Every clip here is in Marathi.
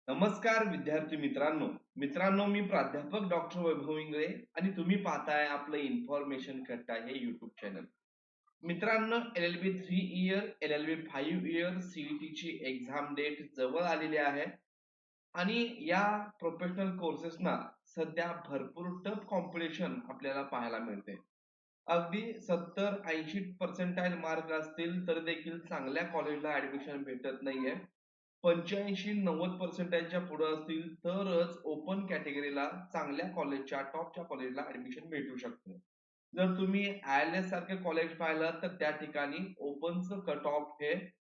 नमस्कार विद्यार्थी मित्रांनो मी प्राध्यापक डॉक्टर वैभव इंगळे आणि तुम्ही पाहताय आपलं इन्फॉर्मेशन कट्टा हे युट्यूब चॅनल. मित्रांनो, LLB 3 year, LLB 5 year CET ची एक्झाम डेट जवळ आलेली आहे आणि या प्रोफेशनल कोर्सेसना सध्या भरपूर टफ कॉम्पिटिशन आपल्याला पाहायला मिळते. अगदी 70-80 पर्सेंटाइल मार्क असतील तर देखील चांगल्या कॉलेजला ऍडमिशन भेटत नाहीये. 85-90 पर्सेंटाईलच्या पुढे असतील तरच ओपन कॅटेगरीला चांगल्या कॉलेजच्या टॉपच्या कॉलेजला ऍडमिशन भेटू शकते. जर तुम्ही IILS सारखे कॉलेज पाहिलं तर त्या ठिकाणी ओपनचं कट ऑफ हे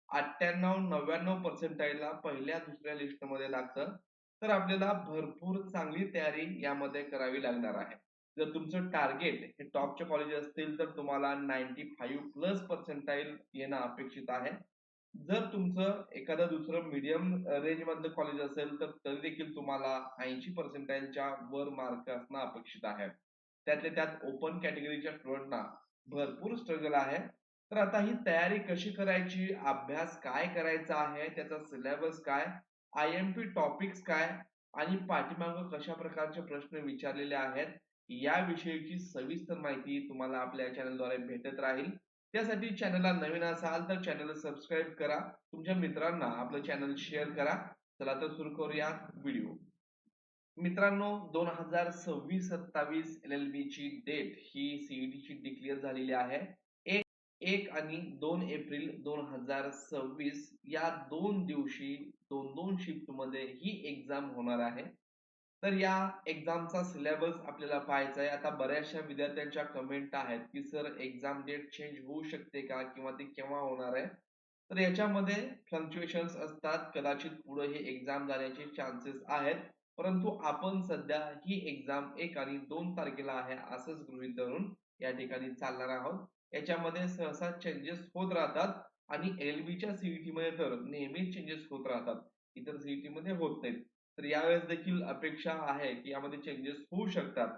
98-99 पर्सेंटाईलला पहिल्या दुसऱ्या लिस्ट मध्ये लागतं. तर आपल्याला भरपूर चांगली तयारी यामध्ये करावी लागणार आहे. जर तुमचं टार्गेट हे टॉपचे कॉलेज असतील तर तुम्हाला 95 प्लस पर्सेंटाईल येणं अपेक्षित आहे. जर तुमचं एखादं दुसरं मीडियम रेंज मधलं कॉलेज असेल तर तरी देखील तुम्हाला 80 पर्सेंटाईलच्या वर मार्क असणं अपेक्षित आहे. त्यातल्या त्यात ओपन कॅटेगरीच्या स्टुडंटना भरपूर स्ट्रगल आहे. तर आता ही तयारी कशी करायची, अभ्यास काय करायचा आहे, त्याचा सिलेबस काय, IMP टॉपिक्स काय आणि पाठीमागं कशा प्रकारचे प्रश्न विचारलेले आहेत, याविषयीची सविस्तर माहिती तुम्हाला आपल्या चॅनलद्वारे भेटत राहील. त्यासाठी चॅनलला नवीन असाल तर चॅनलला सबस्क्राईब करा, तुमच्या मित्रांना आपलं चॅनल शेअर करा. चला तर सुरू करूया व्हिडिओ. मित्रांनो, 2026-27 LLB ची डेट ही CET ची डिक्लेअर झालेली आहे. 1 आणि 2 एप्रिल 2026 या दोन दिवशी दोन दोन शिफ्ट मध्ये ही एक्झाम होणार आहे. तर या एक्झामचा सिलेबस आपल्याला पाहायचा आहे. आता बऱ्याचशा विद्यार्थ्यांच्या कमेंट आहेत की सर एक्झाम डेट चेंज होऊ शकते का किंवा ती केव्हा होणार आहे. तर याच्यामध्ये फ्लक्च्युएशन्स असतात, कदाचित पुढे हे एक्झाम जाण्याचे चान्सेस आहेत. परंतु आपण सध्या ही एक्झाम 1 आणि 2 तारखेला आहे असंच गृहीत धरून या ठिकाणी चालणार आहोत. याच्यामध्ये सहसा चेंजेस होत राहतात आणि LLBच्या CET मध्ये तर नेहमीच चेंजेस होत राहतात, इतर CET मध्ये होत नाहीत. तर यावेळेस देखील अपेक्षा आहे की यामध्ये चेंजेस होऊ शकतात.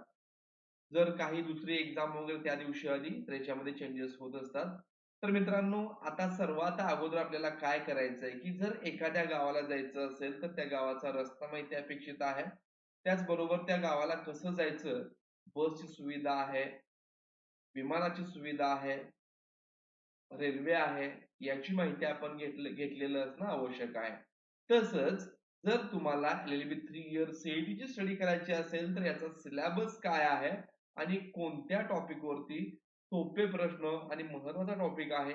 जर काही दुसरी एक्झाम वगैरे त्या दिवशी आली तर याच्यामध्ये चेंजेस होत असतात. तर मित्रांनो, आता सर्वात अगोदर आपल्याला काय करायचंय की जर एखाद्या गावाला जायचं असेल तर त्या गावाचा रस्ता माहिती अपेक्षित आहे. त्याचबरोबर त्या गावाला कसं जायचं, बसची सुविधा आहे, विमानाची सुविधा आहे, रेल्वे आहे, याची माहिती आपण घेतलेलं असणं आवश्यक आहे. तसंच जर तुम्हाला LLB 3 इयर CET ची स्टडी करायची असेल तर याचा सिलेबस काय आहे आणि कोणत्या टॉपिक वरती सोपे प्रश्न आणि महत्वाचा टॉपिक आहे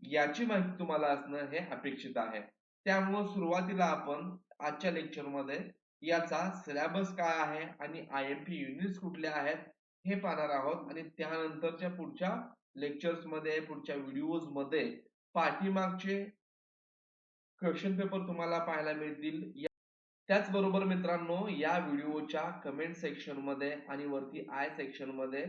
याची माहिती तुम्हाला असणं हे अपेक्षित आहे. त्यामुळे सुरुवातीला आपण आजच्या लेक्चरमध्ये याचा सिलेबस काय आहे आणि IMP युनिट्स कुठले आहेत हे पाहणार आहोत आणि त्यानंतरच्या पुढच्या लेक्चर्स मध्ये, पुढच्या व्हिडिओज मध्ये पाठीमागचे क्वेश्चन पेपर तुम्हाला पाहायला मिळतील. त्याचबरोबर मित्रांनो, या व्हिडिओच्या कमेंट सेक्शन मध्ये आणि वरती आय सेक्शन मध्ये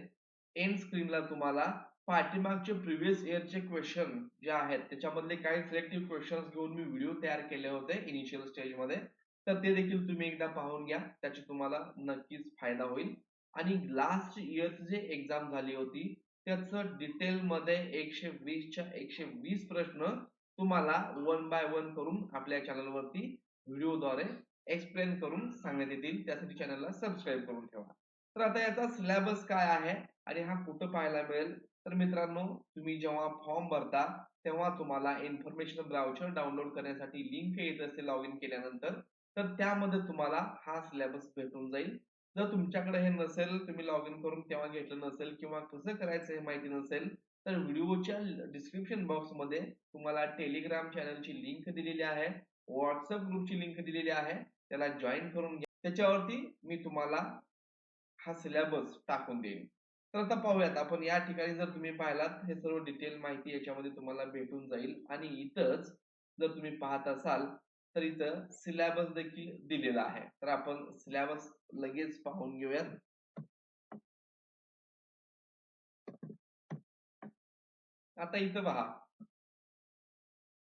एंड स्क्रीनला तुम्हाला पाठीमागचे प्रिव्हियस इयरचे क्वेश्चन जे आहेत त्याच्यामधले काही सिलेक्टिव्ह क्वेश्चन्स घेऊन मी व्हिडिओ तयार केले होते इनिशियल स्टेज मध्ये. तर ते देखील तुम्ही एकदा पाहून घ्या, त्याची तुम्हाला नक्कीच फायदा होईल. आणि लास्ट इयरची जे एक्झाम झाली होती त्याचं डिटेल मध्ये 120च्या 120 प्रश्न तुम्हाला वन बाय वन करून आपल्या चॅनलवरती व्हिडिओद्वारे एक्सप्लेन करून सांगण्यात येतील. त्यासाठी चॅनलला सबस्क्राईब करून ठेवा. तर आता याचा सिलेबस काय आहे आणि हा कुठं पाहायला मिळेल. तर मित्रांनो, तुम्ही जेव्हा फॉर्म भरता तेव्हा तुम्हाला इन्फॉर्मेशन ब्राउचर डाउनलोड करण्यासाठी लिंक येत असते लॉग इन केल्यानंतर. तर त्यामध्ये तुम्हाला हा सिलेबस भेटून जाईल. जर तुमच्याकडे हे नसेल, तुम्ही लॉग इन करून तेव्हा घेतलं नसेल किंवा कसं करायचं हे माहिती नसेल तर व्हिडिओच्या डिस्क्रिप्शन बॉक्स मध्ये तुम्हाला टेलिग्राम चॅनलची लिंक दिलेली आहे, व्हॉट्सअप ग्रुपची लिंक दिलेली आहे, त्याला जॉईन करून घ्या. त्याच्यावरती मी तुम्हाला हा सिलेबस टाकून देईन. तर आता पाहूयात आपण या ठिकाणी जर तुम्ही पाहिलात हे सर्व डिटेल माहिती याच्यामध्ये तुम्हाला भेटून जाईल आणि इथंच जर तुम्ही पाहत असाल तर इथं सिलेबस देखील दिलेला आहे. तर आपण सिलेबस लगेच पाहून घेऊयात. आता इथं पहा,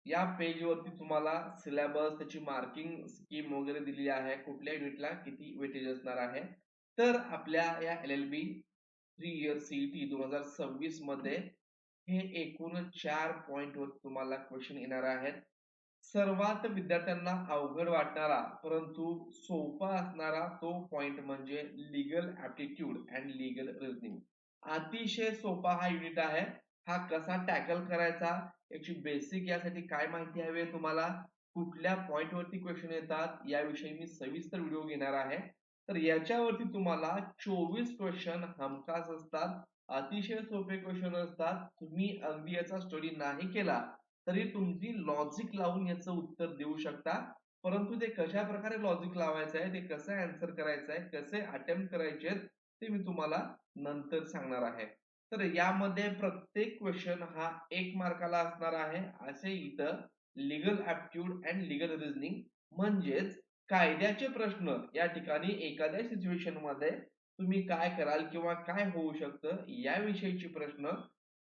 या पेज वरती तुम्हाला सिलेबस, त्याची मार्किंग स्कीम वगैरे दिली आहे, कुठल्या युनिटला किती वेटेज असणार आहे. तर आपल्या या LLB 3 इयर CET 2026 मध्ये हे एकूण 4 पॉइंट वर तुम्हाला क्वेश्चन येणार आहेत. सर्वात विद्यार्थ्यांना अवघड वाटणारा परंतु सोपा असणारा तो पॉइंट म्हणजे legal aptitude and legal reasoning. अतिशय सोपा हा युनिट आहे. हा कसा टॅकल करायचा, याची बेसिक यासाठी काय माहिती हवी आहे तुम्हाला, कुठल्या पॉइंट वरती क्वेश्चन येतात याविषयी मी सविस्तर व्हिडिओ घेणार आहे. तर याच्यावरती तुम्हाला 24 क्वेश्चन हमखास असतात. अतिशय सोपे क्वेश्चन असतात. तुम्ही अगदी याचा स्टडी नाही केला तरी तुमची लॉजिक लावून याचं उत्तर देऊ शकता. परंतु ते कशा प्रकारे लॉजिक लावायचं आहे, ते कसं आन्सर करायचं आहे, कसे अटेम्प्ट करायचे ते मी तुम्हाला नंतर सांगणार आहे. तर यामध्ये प्रत्येक क्वेश्चन हा 1 मार्काला असणार आहे. असे इथं legal aptitude and legal reasoning म्हणजेच कायद्याचे प्रश्न या ठिकाणी एखाद्या सिच्युएशन मध्ये तुम्ही काय कराल किंवा काय होऊ शकतं याविषयीचे प्रश्न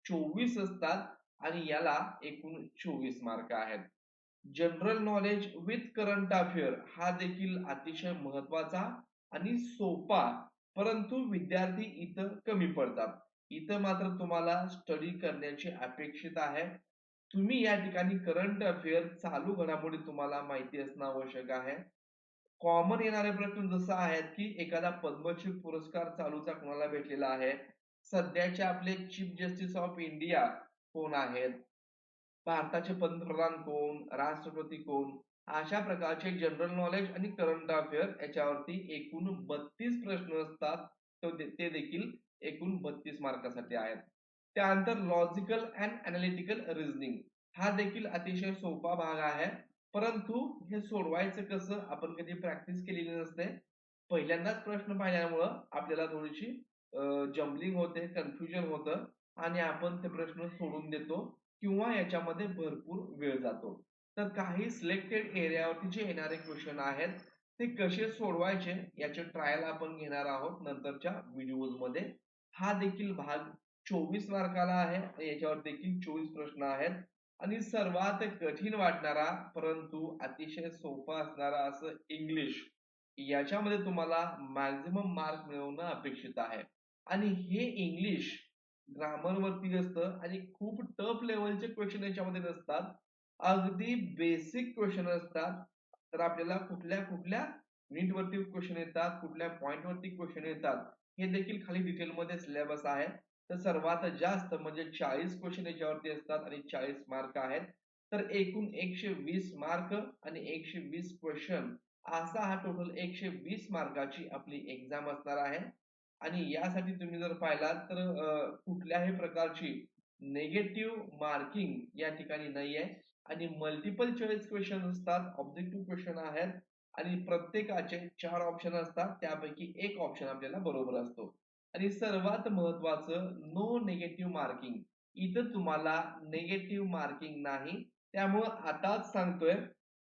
24 असतात आणि याला एकूण 24 मार्क आहेत. General knowledge with current affair हा देखील अतिशय महत्वाचा आणि सोपा, परंतु विद्यार्थी इथं कमी पडतात. इथं मात्र तुम्हाला स्टडी करण्याची अपेक्षित आहे. तुम्ही या ठिकाणी करंट अफेअर चालू घडामोडी तुम्हाला माहिती असणं आवश्यक आहे. कॉमन येणारे प्रश्न जसं आहेत की एखादा पद्मश्री पुरस्कार चालूचा कोणाला भेटलेला आहे, सध्याचे आपले चीफ जस्टिस ऑफ इंडिया कोण आहेत, भारताचे पंतप्रधान कोण, राष्ट्रपती कोण, अशा प्रकारचे जनरल नॉलेज आणि करंट अफेअर याच्यावरती एकूण 32 प्रश्न असतात. ते देखील एकूण 32 मार्कासाठी आहेत. त्यानंतर लॉजिकल अँड अनालिटिकल रिझनिंग हा देखील अतिशय सोपा भाग आहे. परंतु हे सोडवायचं कसं, आपण कधी प्रॅक्टिस केलेली नसते. पहिल्यांदाच प्रश्न पाहिल्यामुळं आपल्याला थोडीशी जम्बलिंग होते, कन्फ्युजन होतं आणि आपण ते प्रश्न सोडून देतो किंवा याच्यामध्ये भरपूर वेळ जातो. तर काही सिलेक्टेड एरियावरती जे येणारे क्वेश्चन आहेत ते कसे सोडवायचे याचे ट्रायल आपण घेणार आहोत नंतरच्या व्हिडिओमध्ये. हा देखील भाग 24 मार्काला आहे आणि याच्यावर देखील 24 प्रश्न आहेत. आणि सर्वात कठीण वाटणारा परंतु अतिशय सोपा असणारा असं इंग्लिश, याच्यामध्ये तुम्हाला मॅक्झिमम मार्क मिळवणं अपेक्षित आहे. आणि हे इंग्लिश ग्रामर वरती असतं आणि खूप टफ लेवलचे क्वेश्चन याच्यामध्ये नसतात. अगदी बेसिक क्वेश्चन असतात. तर आपल्याला कुठल्या कुठल्या युनिट वरती क्वेश्चन येतात, कुठल्या पॉइंट वरती क्वेश्चन येतात, हे देखील खाली डिटेलमध्ये सिलेबस आहे. तर सर्वात जास्त म्हणजे 40 क्वेश्चन याच्यावरती असतात आणि 40 मार्क आहेत. तर एकूण 120 मार्क आणि 120 क्वेश्चन असा हा टोटल 120 मार्काची आपली एक्झाम असणार आहे. आणि यासाठी तुम्ही जर पाहिलात तर कुठल्याही प्रकारची निगेटिव्ह मार्किंग या ठिकाणी नाहीये आणि मल्टिपल चॉईस क्वेश्चन असतात, ऑब्जेक्टिव्ह क्वेश्चन आहेत आणि प्रत्येकाचे 4 ऑप्शन असतात, त्यापैकी एक ऑप्शन आपल्याला बरोबर असतो. आणि सर्वात महत्वाचं नो निगेटिव्ह मार्किंग. इथं तुम्हाला निगेटिव्ह मार्किंग नाही. त्यामुळं आताच सांगतोय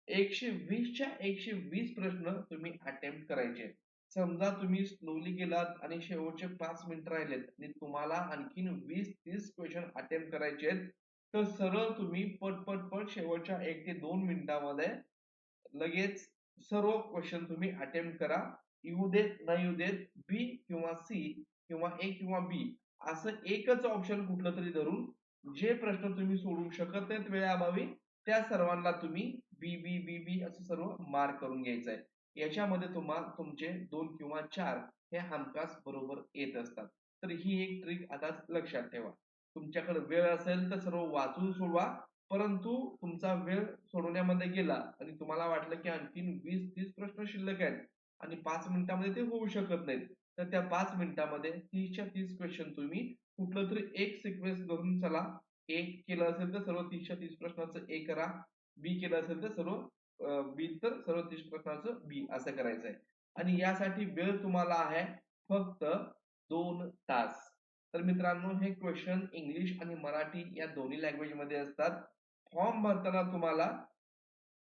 120 च्या 120 प्रश्न तुम्ही अटेम्प्ट करायचे. समजा तुम्ही स्लोली गेलात आणि शेवटचे 5 मिनिट राहिलेत आणि तुम्हाला आणखीन 20-30 क्वेश्चन अटेम्प्ट करायचे आहेत, तर सरळ तुम्ही पट शेवटच्या 1 ते 2 मिनिटामध्ये लगेच सर्व क्वेश्चन तुम्ही अटेम्प्ट करा. येऊ देत, नाही येऊ देत, बी किंवा सी किंवा ए किंवा बी असं एकच ऑप्शन कुठलं तरी धरून जे प्रश्न तुम्ही सोडवू शकत नाहीत वेळेअभावी, त्या सर्वांना तुम्ही बी बी बी बी असं सर्व मार्क करून घ्यायचंय. याच्यामध्ये तुम्हाला तुमचे 2 किंवा 4 हे हमखास बरोबर येत असतात. तर ही एक ट्रिक आता लक्षात ठेवा. तुमच्याकडे वेळ असेल तर सर्व वाचून सोडवा. परंतु तुमचा वेळ सोडवण्यामध्ये गेला आणि तुम्हाला वाटलं की आणखीन 20-30 प्रश्न शिल्लक आहेत आणि 5 मिनिटामध्ये ते होऊ शकत नाहीत. तर त्या 5 मिनिटामध्ये 30च्या 30 क्वेश्चन तुम्ही कुठलं तरी एक सिक्वेन्स धरून चला. ए केलं असेल तर सर्व 30च्या 30 प्रश्नाचं ए करा. बी केलं असेल तर सर्व बी तर सर्व 30 प्रश्नाचं बी असं करायचंय. आणि यासाठी वेळ तुम्हाला आहे फक्त 2 तास. तर मित्रांनो हे क्वेश्चन इंग्लिश आणि मराठी या दोन्ही लँग्वेज मध्ये असतात. फॉर्म भरताना तुम्हाला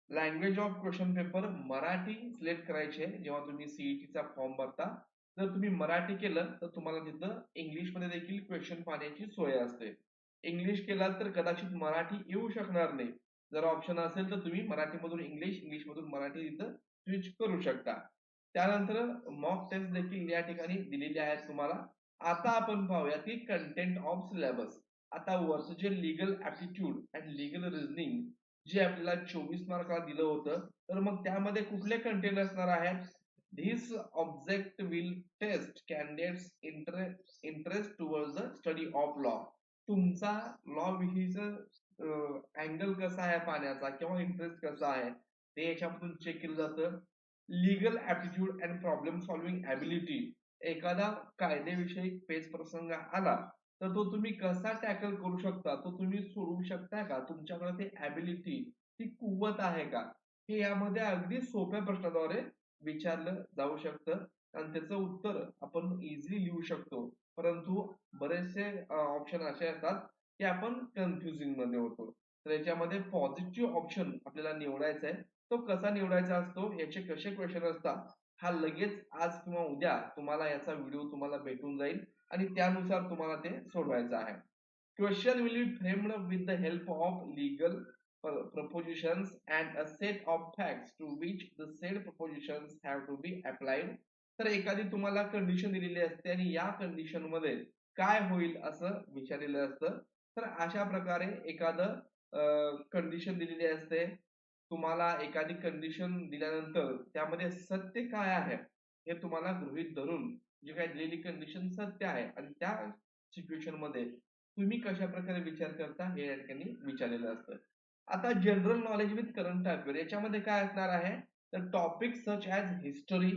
language of question paper Marathi select करायचे जेव्हा तुम्ही सीईटीचा फॉर्म भरता. जर तुम्ही मराठी केलं तर तुम्हाला तिथं इंग्लिशमध्ये देखील क्वेश्चन पाहण्याची सोय असते. इंग्लिश केलात तर कदाचित मराठी येऊ शकणार नाही. जर ऑप्शन असेल तर तुम्ही मराठीमधून इंग्लिश, इंग्लिशमधून मराठी तिथं स्विच करू शकता. त्यानंतर मॉक टेस्ट देखील या ठिकाणी दिलेली आहेत तुम्हाला. आता आपण पाहूया की कंटेंट ऑफ सिलेबस. आता वरचं जे legal aptitude and legal reasoning जे आपल्याला 24 मार्काला दिलं होतं, तर मग त्यामध्ये कुठले कंटेंट असणार आहेत? This object will test candidates interest towards the study of law. तुमचा लॉ विषयीचं अँगल कसा आहे पाहण्याचा किंवा इंटरेस्ट कसा आहे ते याच्यामधून चेक केलं जातं. Legal aptitude and problem solving ability. एखादा कायदेविषयी पेच प्रसंग आला तर तो तुम्ही कसा टॅकल करू शकता, तो तुम्ही सोडवू शकता का, तुमच्याकडे ते ॲबिलिटी, ती कुवत आहे का, हे यामध्ये अगदी सोप्या प्रश्नाद्वारे विचारलं जाऊ शकतं आणि त्याचं उत्तर आपण इझिली लिहू शकतो. परंतु बरेचसे ऑप्शन असे असतात की आपण कन्फ्युजिंग मध्ये होतो. तर याच्यामध्ये पॉझिटिव्ह ऑप्शन आपल्याला निवडायचा आहे. तो कसा निवडायचा असतो, याचे कसे क्वेश्चन असतात, हा लगेच आज किंवा उद्या तुम्हाला याचा व्हिडिओ तुम्हाला भेटून जाईल आणि त्यानुसार तुम्हाला ते सोडवायचं आहे. Question will be framed with the help of legal propositions and a set of facts to which the said propositions have to be applied. तर एखादी तुम्हाला कंडिशन दिलेली असते आणि या कंडिशन मध्ये काय होईल असं विचारलेलं असतं. तर अशा प्रकारे एखादं कंडिशन दिलेली असते. तुम्हाला एखादी कंडिशन दिल्यानंतर त्यामध्ये सत्य काय आहे हे तुम्हाला गृहीत धरून जे काही दिलेली कंडिशन सत्य आहे आणि त्या सिच्युएशन मध्ये तुम्ही कशा प्रकारे विचार करता हे या ठिकाणी विचारलेलं असतं. आता general knowledge with current affair याच्यामध्ये काय असणार आहे, तर टॉपिक सच ॲज हिस्टरी.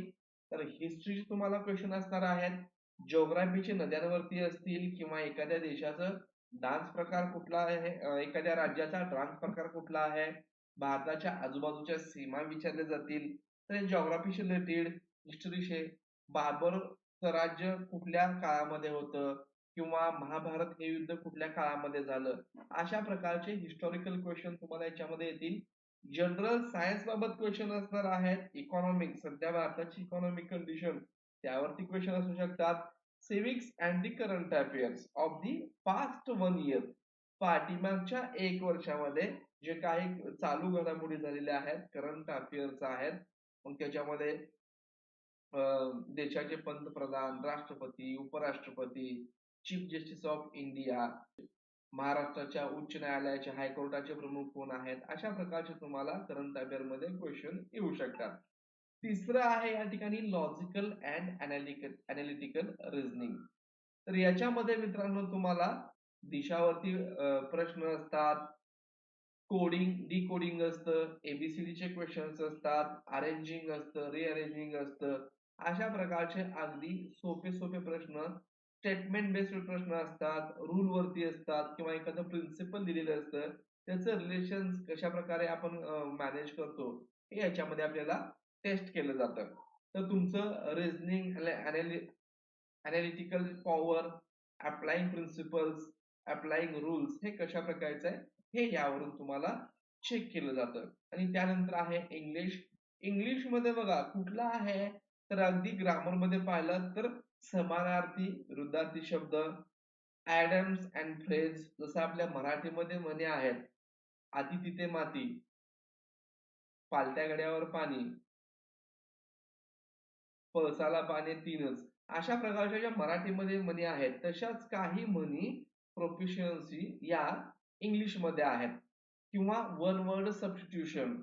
तर हिस्ट्रीचे तुम्हाला क्वेश्चन असणार आहेत. जिओग्राफीचे नद्यांवरती असतील किंवा एखाद्या देशाचं डान्स प्रकार कुठला आहे, एखाद्या राज्याचा डान्स प्रकार कुठला आहे, भारताच्या आजूबाजूच्या सीमा विचारल्या जातील. तर जिओग्राफीशी रिलेटेड, हिस्टरीचे बाबरचं राज्य कुठल्या काळामध्ये होतं किंवा महाभारत हे युद्ध कुठल्या काळामध्ये झालं, अशा प्रकारचे हिस्टॉरिकल क्वेश्चन तुम्हाला याच्यामध्ये येतील. जनरल सायन्स बाबत क्वेश्चन असणार आहेत. इकॉनॉमिक, सध्या भारताची इकॉनॉमिक कंडिशन त्यावरती क्वेश्चन असू शकतात. Civics and the current affairs of the past 1 year. पाठीमागच्या 1 वर्षामध्ये जे काही चालू घडामोडी झालेल्या आहेत, करंट अफेअर्स आहेत. मग त्याच्यामध्ये देशाचे पंतप्रधान, राष्ट्रपती, उपराष्ट्रपती, चीफ जस्टिस ऑफ इंडिया, महाराष्ट्राच्या उच्च न्यायालयाचे, हायकोर्टाचे प्रमुख कोण आहेत, अशा प्रकारचे तुम्हाला करंट अफेअर मध्ये क्वेश्चन येऊ शकतात. तिसरं आहे या ठिकाणी लॉजिकल अँड अनालिटिकल रिझनिंग. तर याच्यामध्ये मित्रांनो तुम्हाला दिशावरती प्रश्न असतात, कोडिंग, डिकोडिंग असतं, एबीसीडीचे क्वेश्चन्स असतात, अरेंजिंग असतं, रिअरेंजिंग असतं. अशा प्रकारचे अगदी सोपे सोपे प्रश्न, स्टेटमेंट बेस्ड प्रश्न असतात, रूल वरती असतात किंवा एखादं प्रिन्सिपल दिलेलं असतं, त्याचं रिलेशन कशा प्रकारे आपण मॅनेज करतो हे याच्यामध्ये आपल्याला टेस्ट केलं जातं. तर तुमचं reasoning, analytical power, applying principles, applying rules हे कशा प्रकारचं आहे हे यावरून तुम्हाला चेक केलं जातं. आणि त्यानंतर आहे इंग्लिश. इंग्लिश मध्ये बघा कुठला आहे, तर अगदी ग्रामर मध्ये पाहिलं तर समानार्थी, विरुद्धार्थी शब्द, ऍडम्स अँड फ्रेज, जसं आपल्या मराठीमध्ये म्हणी आहेत, "अति तिथे माती", "पालत्या गड्यावर पाणी", "पळसाला पाने तीनच", अशा प्रकारच्या ज्या मराठीमध्ये म्हणी आहेत तशाच काही म्हणी प्रोफिशियन्सी या इंग्लिशमध्ये आहेत. किंवा वन वर्ड सबस्टिट्यूशन,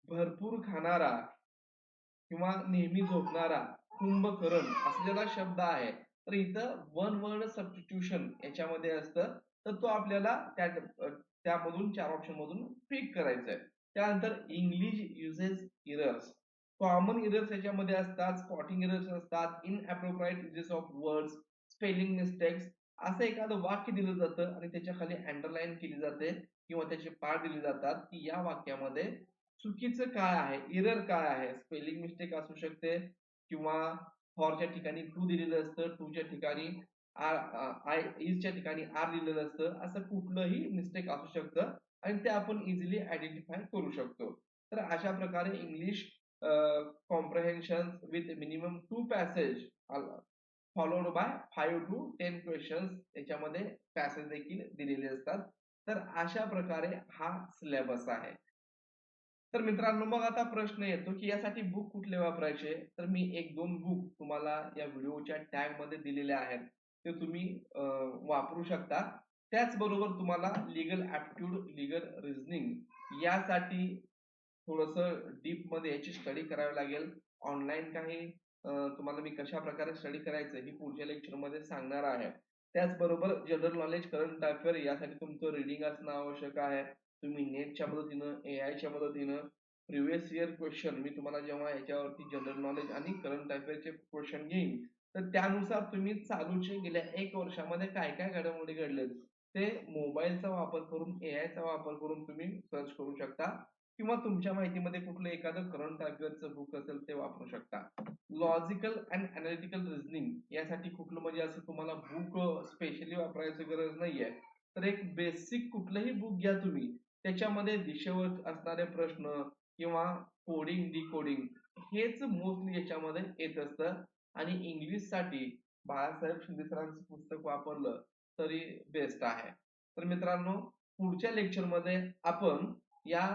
भरपूर खाणारा किंवा नेहमी झोपणारा, कुंभकर्ण असा ज्याला शब्द आहे, तर इथं वन वर्ड सबस्टिट्यूशन याच्यामध्ये असतं. तर तो आपल्याला त्यामधून 4 ऑप्शन मधून पिक करायचा आहे. त्यानंतर English uses errors, common errors याच्यामध्ये असतात, स्पॉटिंग इरर्स असतात, inappropriate uses of words, spelling mistakes. असं एखादं वाक्य दिलं जातं आणि त्याच्या खाली अंडरलाईन केली जाते किंवा त्याचे पार्ट दिले जातात की या वाक्यामध्ये चुकीचं काय आहे, एरर काय आहे. स्पेलिंग मिस्टेक असू शकते किंवा फॉरच्या ठिकाणी टू दिलेलं असतं, टूच्या ठिकाणी आय इजच्या ठिकाणी आर लिहिलेलं असतं. असं कुठलंही मिस्टेक असू शकतं आणि ते आपण इझिली आयडेंटिफाय करू शकतो. तर अशा प्रकारे English comprehension with minimum 2 passage followed by 5 to 10 questions याच्यामध्ये पॅसेज देखील दिलेले असतात. तर अशा प्रकारे हा सिलेबस आहे. तर मित्रांनो मग आता प्रश्न येतो की यासाठी बुक कुठले वापरायचे, तर मी 1-2 बुक तुम्हाला या व्हिडिओच्या टॅग मध्ये दिलेले आहेत, ते तुम्ही वापरू शकता. त्याचबरोबर तुम्हाला लीगल ऍप्टिट्यूड, लीगल रिझनिंग यासाठी थोडंसं डीप मध्ये याची स्टडी करावी लागेल. ऑनलाईन काही तुम्हाला मी कशा प्रकारे स्टडी करायचं ही पुढच्या लेक्चर मध्ये सांगणार आहे. त्याचबरोबर जनरल नॉलेज, करंट अफेअर यासाठी तुमचं रीडिंग असणं आवश्यक आहे. तुम्ही नेटच्या मदतीनं, एआयच्या मदतीनं प्रिव्हियस इयर क्वेश्चन मी तुम्हाला जेव्हा याच्यावरती जनरल नॉलेज आणि करंट अफेअरचे क्वेश्चन घेईन, तर त्यानुसार तुम्ही चालूचे गेल्या 1 वर्षामध्ये काय काय घडामोडी घडलेत ते मोबाईलचा वापर करून, एआयचा वापर करून तुम्ही सर्च करू शकता किंवा तुमच्या माहितीमध्ये कुठलं एखादं करंट अफेअरचं बुक असेल ते वापरू शकता. लॉजिकल अँड अनालिटिकल रिझनिंग यासाठी कुठलं म्हणजे असं तुम्हाला बुक स्पेशली वापरायची गरज नाहीये. तर एक बेसिक कुठलंही बुक घ्या तुम्ही. त्याच्यामध्ये दिशेवर असणारे प्रश्न किंवा कोडिंग, डिकोडिंग हेच मोस्टली याच्यामध्ये येत असतं आणि इंग्लिशसाठी बाळासाहेब शिंदे सरांचं पुस्तक वापरलं तरी बेस्ट आहे. तर मित्रांनो, पुढच्या लेक्चरमध्ये आपण या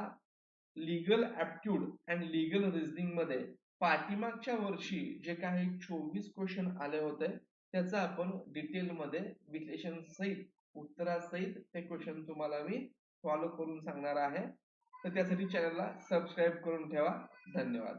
लीगल ऍप्ट्यूड अँड लीगल रिझनिंग मध्ये पाठीमागच्या वर्षी जे काही 24 क्वेश्चन आले होते त्याचं आपण डिटेल मध्ये विश्लेषण सहित, उत्तरासहित ते क्वेश्चन तुम्हाला मी फॉलो करून सांगणार आहे. तर त्यासाठी चॅनलला सबस्क्राईब करून ठेवा. धन्यवाद.